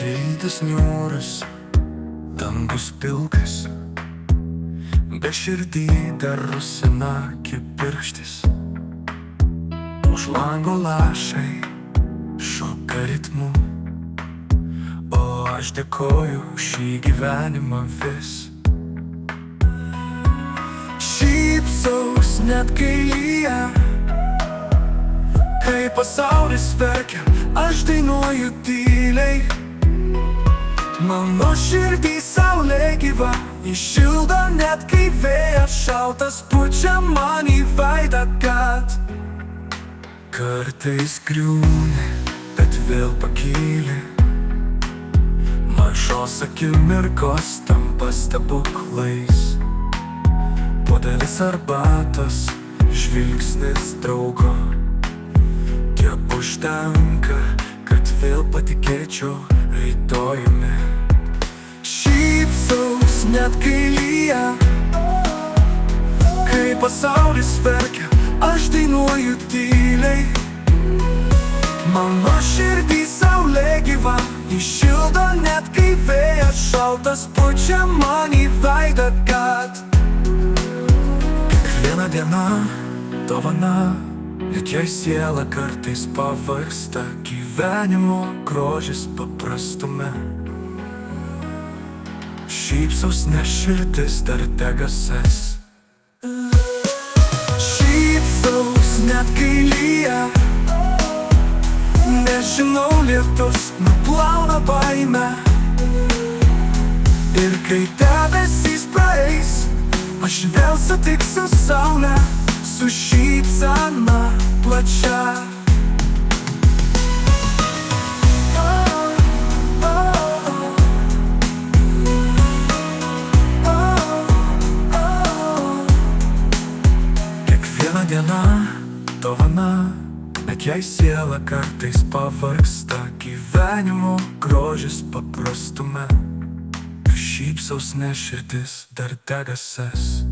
Rytas niūrus, dangus pilkas, be širdį dar rusina kibirkštis. Už lango lašai šoka ritmu, o aš dėkoju šį gyvenimą vis. Šypsaus net kai lyja, kai pasaulis verkia, aš dainuoju tyliai. Mano širdį saulė gyva, įšildo net kai vėjas šaltas pučia man į veidą, kad kartais griūni, bet vėl pakyli. Mažos akimirkos tampa stebuklais. Puodelis arbatos, žvilgsnis draugo, tiek užtenka, kad vėl patikėčiau rytojumi. Šypsaus net kai lyja, kai pasaulis verkia, aš dainuoju tyliai. Mano širdį saulė gyva, įšildo net kai vėjas šaltas pučia man į veidą, kad kiekviena diena dovana, net jei siela kartais pavargsta, gyvenimo grožis paprastume. Šypsaus nes širdis dar degasas. Šypsaus net kai lyja, nežinau, lietus nuplauna baimę. Ir kai debesys praeis, aš vėl sutiksiu saulę su šypsena plačia. Kiekviena diena dovana, net jei siela kartais pavargsta, gyvenimo grožis paprastume. Šypsaus nes širdis dar degasas.